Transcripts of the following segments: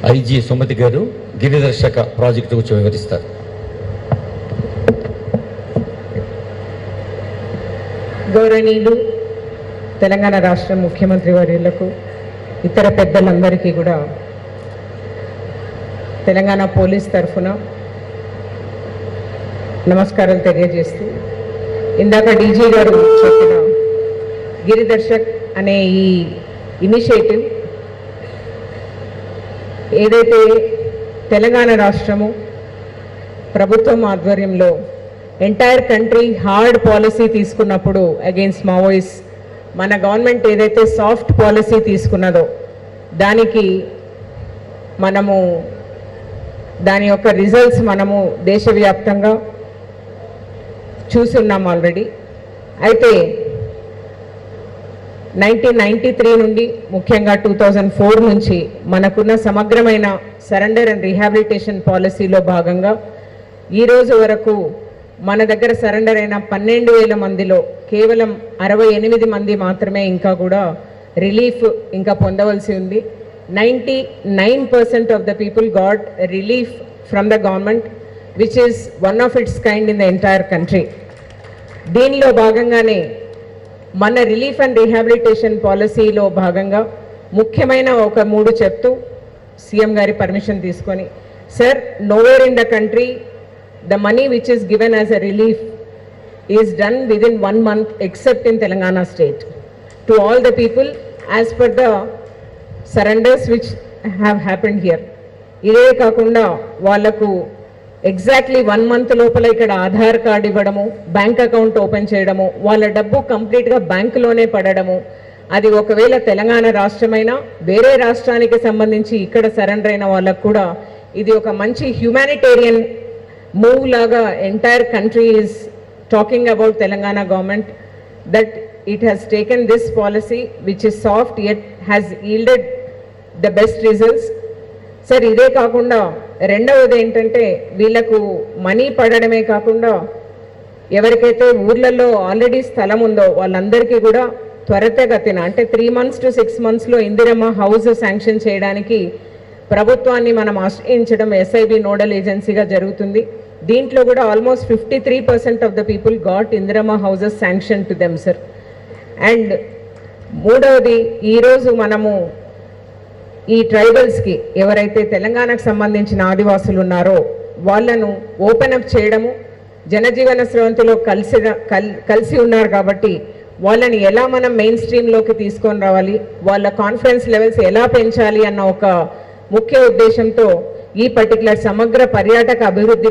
IG Sumathi గారు గిరిదర్శక project గురించి వివరిస్తారు. గౌరవనీయులు తెలంగాణ రాష్ట్ర ముఖ్యమంత్రి వర్యులకు, ఇతర పెద్దలందరికీ కూడా తెలంగాణ పోలీస్ తరఫున నమస్కారాలు తెలియజేస్తూ, ఇందాక డీజీ గారు చెప్పిన గిరిదర్శక్ అనే ఈ ఇనిషియేటివ్ ఏదైతే తెలంగాణ రాష్ట్రము ప్రభుత్వం ఆధ్వర్యంలో ఎంటైర్ కంట్రీ హార్డ్ పాలసీ తీసుకున్నప్పుడు అగెయిన్స్ట్ మావోయిస్ట్, మన గవర్నమెంట్ ఏదైతే సాఫ్ట్ పాలసీ తీసుకున్నదో దానికి మనము దాని యొక్క రిజల్ట్స్ మనము దేశవ్యాప్తంగా చూస్తున్నాం ఆల్రెడీ. అయితే 1993 నుండి ముఖ్యంగా 2004 నుంచి మనకున్న సమగ్రమైన సరెండర్ అండ్ రీహాబిలిటేషన్ పాలసీలో భాగంగా ఈరోజు వరకు మన దగ్గర సరెండర్ అయిన 12,000 మందిలో కేవలం 68 మంది మాత్రమే ఇంకా కూడా రిలీఫ్ ఇంకా పొందవలసి ఉంది. 99% of the people got relief from the government, which is one of it's kind in the entire country. దీనిలో భాగంగానే మన రిలీఫ్ అండ్ రీహాబిలిటేషన్ పాలసీలో భాగంగా ముఖ్యమైన ఒక 3 చెప్తూ సీఎం గారి పర్మిషన్ తీసుకొని, sir, nowhere in the country the money which is given as a relief is done within 1 month except in Telangana state to all the people as per the surrenders which have happened here. ఇదే కాకుండా వాళ్ళకు exactly 1 month లోపల ఇక్కడ Aadhaar card ఇవ్వడము, bank account open చేయడము, వాళ్ళ డబ్బు కంప్లీట్గా బ్యాంకులోనే పడడము, అది ఒకవేళ తెలంగాణ రాష్ట్రమైనా వేరే రాష్ట్రానికి సంబంధించి ఇక్కడ సరెండర్ అయిన వాళ్ళకు కూడా ఇది ఒక మంచి humanitarian move laga. Entire country is talking about Telangana government that it has taken this policy which is soft yet has yielded the best results. Sir, ఇదే కాకుండా రెండవది ఏంటంటే వీళ్ళకు మనీ పడడమే కాకుండా ఎవరికైతే ఊర్లలో ఆల్రెడీ స్థలం ఉందో వాళ్ళందరికీ కూడా త్వరితగతిన అంటే 3 months to 6 monthsలో ఇందిరమ్మ హౌస్ శాంక్షన్ చేయడానికి ప్రభుత్వాన్ని మనం ఆశ్రయించడం ఎస్ఐబి నోడల్ ఏజెన్సీగా జరుగుతుంది. దీంట్లో కూడా almost 53% of the people got Indiramma houses sanction to them, sir. And మూడవది, ఈరోజు మనము ఈ ట్రైబల్స్కి ఎవరైతే తెలంగాణకు సంబంధించిన ఆదివాసులు ఉన్నారో వాళ్ళను ఓపెన్ అప్ చేయడము, జనజీవన స్రవంతిలో కలిసి ఉన్నారు కాబట్టి వాళ్ళని ఎలా మనం మెయిన్ స్ట్రీమ్లోకి తీసుకొని రావాలి, వాళ్ళ కాన్ఫిడెన్స్ లెవెల్స్ ఎలా పెంచాలి అన్న ఒక ముఖ్య ఉద్దేశంతో ఈ పర్టికులర్ సమగ్ర పర్యాటక అభివృద్ధి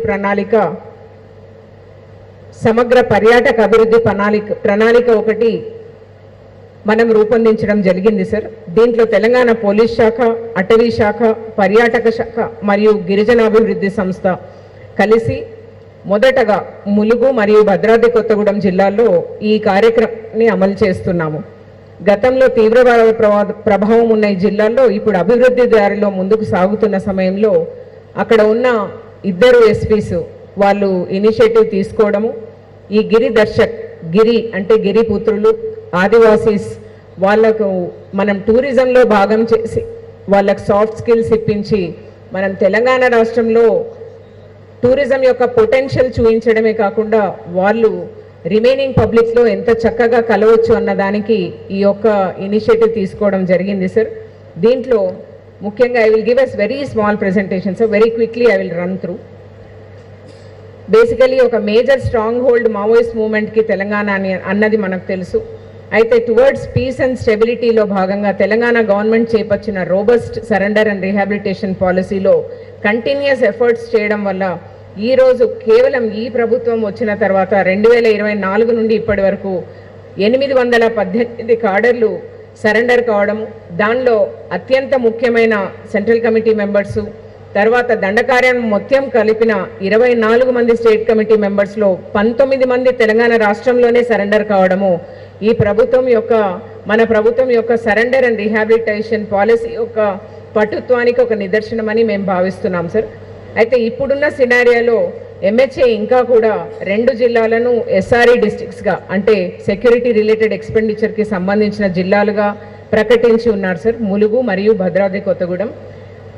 ప్రణాళిక ఒకటి మనం రూపొందించడం జరిగింది, సార్. దీంట్లో తెలంగాణ పోలీస్ శాఖ, అటవీ శాఖ, పర్యాటక శాఖ మరియు గిరిజనాభివృద్ధి సంస్థ కలిసి మొదటగా ములుగు మరియు భద్రాద్రి కొత్తగూడెం జిల్లాల్లో ఈ కార్యక్రమాన్ని అమలు చేస్తున్నాము. గతంలో తీవ్ర ప్రభావం ఉన్న ఈ జిల్లాల్లో ఇప్పుడు అభివృద్ధి దారిలో ముందుకు సాగుతున్న సమయంలో అక్కడ ఉన్న 2 ఎస్పీస్ వాళ్ళు ఇనిషియేటివ్ తీసుకోవడము, ఈ గిరి అంటే గిరిపుత్రులు ఆదివాసీస్ వాళ్ళకు మనం టూరిజంలో భాగం చేసి వాళ్ళకు సాఫ్ట్ స్కిల్స్ ఇప్పించి మనం తెలంగాణ రాష్ట్రంలో టూరిజం యొక్క పొటెన్షియల్ చూపించడమే కాకుండా వాళ్ళు రిమైనింగ్ పబ్లిక్లో ఎంత చక్కగా కలవచ్చు అన్నదానికి ఈ యొక్క ఇనిషియేటివ్ తీసుకోవడం జరిగింది, సార్. దీంట్లో ముఖ్యంగా I will give us very small presentation, sir. Very quickly I will run through. Basically ఒక మేజర్ స్ట్రాంగ్ హోల్డ్ మావోయిస్ట్ మూవ్మెంట్కి తెలంగాణ అన్నది మనకు తెలుసు. అయితే టువర్డ్స్ పీస్ అండ్ స్టెబిలిటీలో భాగంగా తెలంగాణ గవర్నమెంట్ చేపట్టిన రోబస్ట్ సరెండర్ అండ్ రీహాబిలిటేషన్ పాలసీలో కంటిన్యూస్ ఎఫర్ట్స్ చేయడం వల్ల ఈరోజు కేవలం ఈ ప్రభుత్వం వచ్చిన తర్వాత 2024 నుండి ఇప్పటి వరకు 818 కాడర్లు సరెండర్ కావడం, దానిలో అత్యంత ముఖ్యమైన సెంట్రల్ కమిటీ మెంబర్సు, తర్వాత దండకార్యం మొత్తం కలిపిన 24 మంది స్టేట్ కమిటీ మెంబర్స్లో 19 మంది తెలంగాణ రాష్ట్రంలోనే సరెండర్ కావడము ఈ ప్రభుత్వం యొక్క మన ప్రభుత్వం యొక్క సరెండర్ అండ్ రీహాబిలిటేషన్ పాలసీ యొక్క పటుత్వానికి ఒక నిదర్శనమని మేము భావిస్తున్నాం, సార్. అయితే ఇప్పుడున్న సినారియాలో ఎంహెచ్ఏ ఇంకా కూడా 2 జిల్లాలను ఎస్ఆర్ఈ డిస్ట్రిక్ట్స్గా అంటే సెక్యూరిటీ రిలేటెడ్ ఎక్స్పెండిచర్కి సంబంధించిన జిల్లాలుగా ప్రకటించి ఉన్నారు, సార్. ములుగు మరియు భద్రాద్రి కొత్తగూడెం.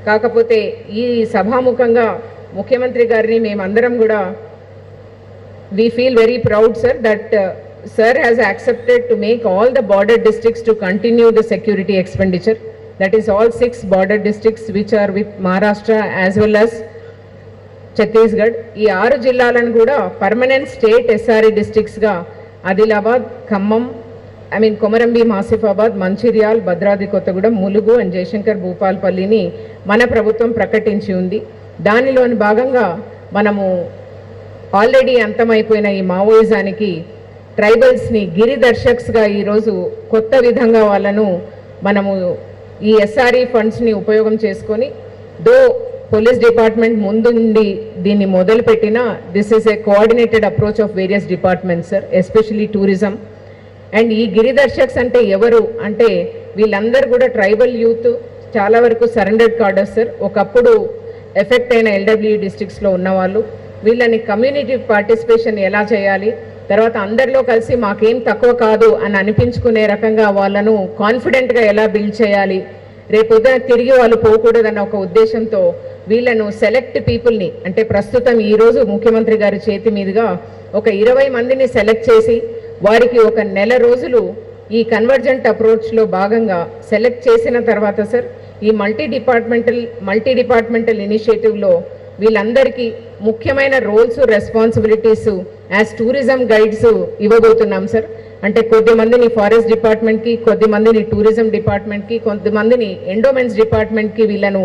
కాకపోతే ఈ సభాముఖంగా ముఖ్యమంత్రి గారిని మేమందరం కూడా we feel very proud, sir, that sir has accepted to make all the border districts to continue the security expenditure. That is all 6 border districts which are with Maharashtra as well as Chhattisgarh. ఈ 6 జిల్లాలను కూడా permanent state SRE డిస్ట్రిక్ట్స్గా Adilabad, Khammam, Komaram Bheem, Asifabad, Mancherial, Bhadradri Kothagudem, Mulugu and Jayashankar భూపాల్పల్లిని మన ప్రభుత్వం ప్రకటించి ఉంది. దానిలోని భాగంగా మనము ఆల్రెడీ అంతమైపోయిన ఈ మావోయిజానికి ట్రైబల్స్ని గిరిదర్శక్స్గా ఈరోజు కొత్త విధంగా వాళ్ళను మనము ఈ ఎస్ఆర్ఈ ఫండ్స్ని ఉపయోగం చేసుకొని పోలీస్ డిపార్ట్మెంట్ ముందుండి దీన్ని మొదలుపెట్టిన this is a coordinated approach of various departments sir, especially tourism. And ఈ గిరిదర్శక్స్ అంటే ఎవరు అంటే వీళ్ళందరూ కూడా ట్రైబల్ యూత్, చాలా వరకు సరెండర్డ్ కార్డర్స్ సార్. ఒకప్పుడు ఎఫెక్ట్ అయిన ఎల్డబ్ల్యూ డిస్ట్రిక్ట్స్లో ఉన్నవాళ్ళు. వీళ్ళని కమ్యూనిటీ పార్టిసిపేషన్ ఎలా చేయాలి, తర్వాత అందరిలో కలిసి మాకేం తక్కువ కాదు అని అనిపించుకునే రకంగా వాళ్ళను కాన్ఫిడెంట్గా ఎలా బిల్డ్ చేయాలి, రేపొద్దున తిరిగి వాళ్ళు పోకూడదన్న ఒక ఉద్దేశంతో వీళ్ళను సెలెక్ట్ పీపుల్ని, అంటే ప్రస్తుతం ఈరోజు ముఖ్యమంత్రి గారి చేతి మీదుగా ఒక 20 మందిని సెలెక్ట్ చేసి వారికి ఒక నెల రోజులు ఈ కన్వర్జెంట్ అప్రోచ్లో భాగంగా సెలెక్ట్ చేసిన తర్వాత సార్ ఈ మల్టీ డిపార్ట్మెంటల్ ఇనిషియేటివ్లో వీళ్ళందరికీ ముఖ్యమైన roles, responsibilities as tourism guides ఇవ్వబోతున్నాం సార్. అంటే కొద్దిమందిని ఫారెస్ట్ డిపార్ట్మెంట్కి, కొద్దిమందిని టూరిజం డిపార్ట్మెంట్కి, కొంతమందిని ఎండోమెంట్స్ డిపార్ట్మెంట్కి వీళ్ళను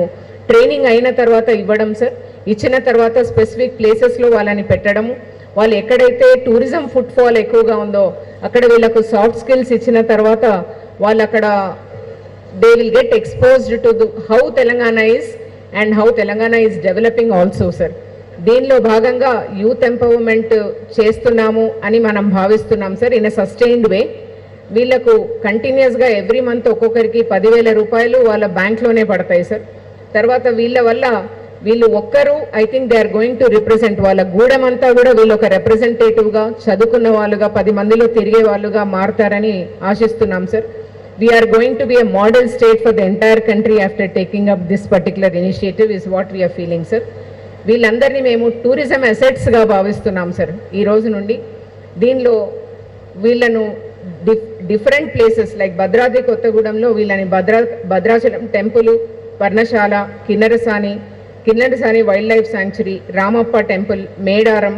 ట్రైనింగ్ అయిన తర్వాత ఇవ్వడం సార్. ఇచ్చిన తర్వాత స్పెసిఫిక్ ప్లేసెస్లో వాళ్ళని పెట్టడము, వాళ్ళు ఎక్కడైతే టూరిజం ఫుట్ఫాల్ ఎక్కువగా ఉందో అక్కడ వీళ్ళకు సాఫ్ట్ స్కిల్స్ ఇచ్చిన తర్వాత వాళ్ళు అక్కడ they will get exposed to how Telangana is and how Telangana is developing also sir. దీనిలో భాగంగా యూత్ ఎంపవర్మెంట్ చేస్తున్నాము అని మనం భావిస్తున్నాం సార్ ఇన్ ఎ సస్టైన్డ్ వే. వీళ్ళకు కంటిన్యూస్గా ఎవ్రీ మంత్ ఒక్కొక్కరికి 10,000 రూపాయలు వాళ్ళ బ్యాంక్లోనే పడతాయి సార్. తర్వాత వీళ్ళ వల్ల వీళ్ళు ఒక్కరు I think they are going to represent వాళ్ళ గూడెం అంతా కూడా వీళ్ళు ఒక రిప్రజెంటేటివ్గా చదువుకున్న వాళ్ళుగా 10 మందిలో తిరిగే వాళ్ళుగా మారుతారని ఆశిస్తున్నాం sir. We are going to be a model state for the entire country after taking up this particular initiative is what we are feeling, sir. వీళ్ళందరినీ మేము టూరిజం అసెట్స్గా భావిస్తున్నాం సార్ ఈ రోజు నుండి. దీనిలో వీళ్ళను డిఫరెంట్ ప్లేసెస్ లైక్ భద్రాద్రి కొత్తగూడెంలో వీళ్ళని Bhadrachalam temple, Parnasala, Kinnerasani wildlife sanctuary, Ramappa temple, Medaram,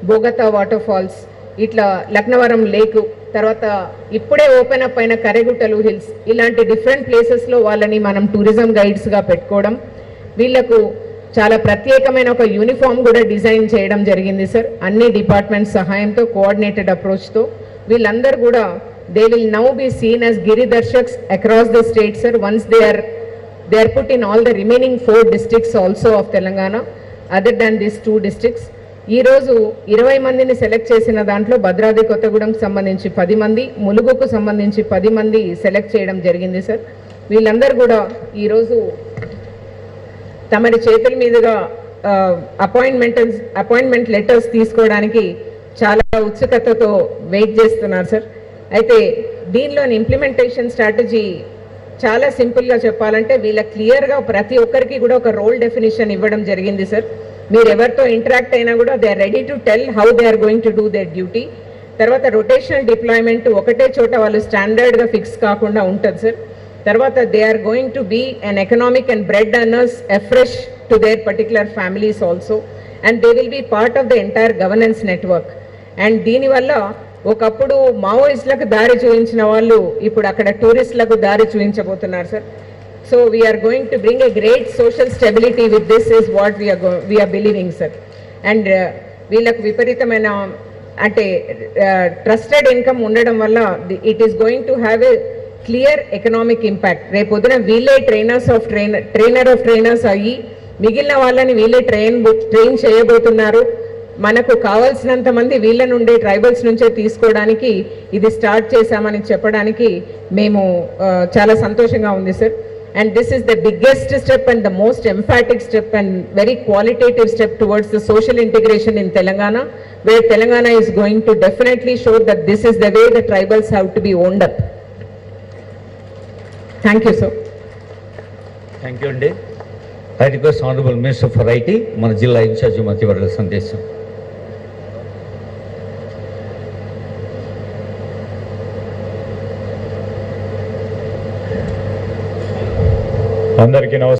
Bogatha waterfalls, ఇట్లా లక్నవరం లేకు, తర్వాత ఇప్పుడే ఓపెన్ అప్ అయిన కరెగుట్టలు హిల్స్, ఇలాంటి డిఫరెంట్ ప్లేసెస్లో వాళ్ళని మనం టూరిజం గైడ్స్గా పెట్టుకోవడం, వీళ్లకు చాలా ప్రత్యేకమైన ఒక యూనిఫామ్ కూడా డిజైన్ చేయడం జరిగింది సార్ అన్ని డిపార్ట్మెంట్స్ సహాయంతో, కోఆర్డినేటెడ్ అప్రోచ్తో. వీళ్ళందరూ కూడా they will now be seen as గిరిదర్శక్స్ across the state sir once they are put in all the remaining 4 districts also of Telangana other than these 2 districts. ఈ రోజు 20 మందిని సెలెక్ట్ చేసిన దాంట్లో భద్రాద్రి కొత్తగూడెంకి సంబంధించి 10 మంది, ములుగుకు సంబంధించి 10 మంది సెలెక్ట్ చేయడం జరిగింది సార్. వీళ్ళందరూ కూడా ఈరోజు తమరి చేతుల మీదుగా అపాయింట్మెంట్ లెటర్స్ తీసుకోవడానికి చాలా ఉత్సుకతతో వెయిట్ చేస్తున్నారు సార్. అయితే దీనిలోని ఇంప్లిమెంటేషన్ స్ట్రాటజీ చాలా సింపుల్గా చెప్పాలంటే వీళ్ళ క్లియర్గా ప్రతి ఒక్కరికి కూడా ఒక రోల్ డెఫినిషన్ ఇవ్వడం జరిగింది సార్. మీరు ఎవరితో ఇంటరాక్ట్ అయినా కూడా they are ready to tell how they are going to do their duty. తర్వాత రొటేషనల్ డిప్లాయ్మెంట్ ఒకటే చోట వాళ్ళు స్టాండర్డ్గా ఫిక్స్ కాకుండా ఉంటుంది సార్. తర్వాత they are going to be an economic and bread earners afresh to their particular families also and they will be part of the entire governance network. And దీనివల్ల ఒకప్పుడు మావోయిస్టులకు దారి చూపించిన వాళ్ళు ఇప్పుడు అక్కడ టూరిస్టులకు దారి చూపించబోతున్నారు sir. So we are going to bring a great social stability with this is what we are believing sir. And వీళ్ళకు విపరీతమైన అంటే ట్రస్టెడ్ ఇన్కమ్ ఉండడం వల్ల it is going to have a clear economic impact. రేపొద్దున వీళ్ళే ట్రైనర్ ఆఫ్ ట్రైనర్స్ అయ్యి మిగిలిన వాళ్ళని వీళ్ళే ట్రైన్ చేయబోతున్నారు. మనకు కావాల్సినంత మంది వీళ్ళ నుండి ట్రైబల్స్ నుంచే తీసుకోవడానికి ఇది స్టార్ట్ చేశామని చెప్పడానికి మేము చాలా సంతోషంగా ఉంది sir. And this is the biggest step and the most emphatic step and very qualitative step towards the social integration in Telangana, where Telangana is going to definitely show that this is the way the tribals have to be owned up. Thank you sir. Thank you అండి. I request honourable minister for IT మన జిల్లా incharge మధ్యవర్గ సందేశం. అందరికీ నమస్కారం.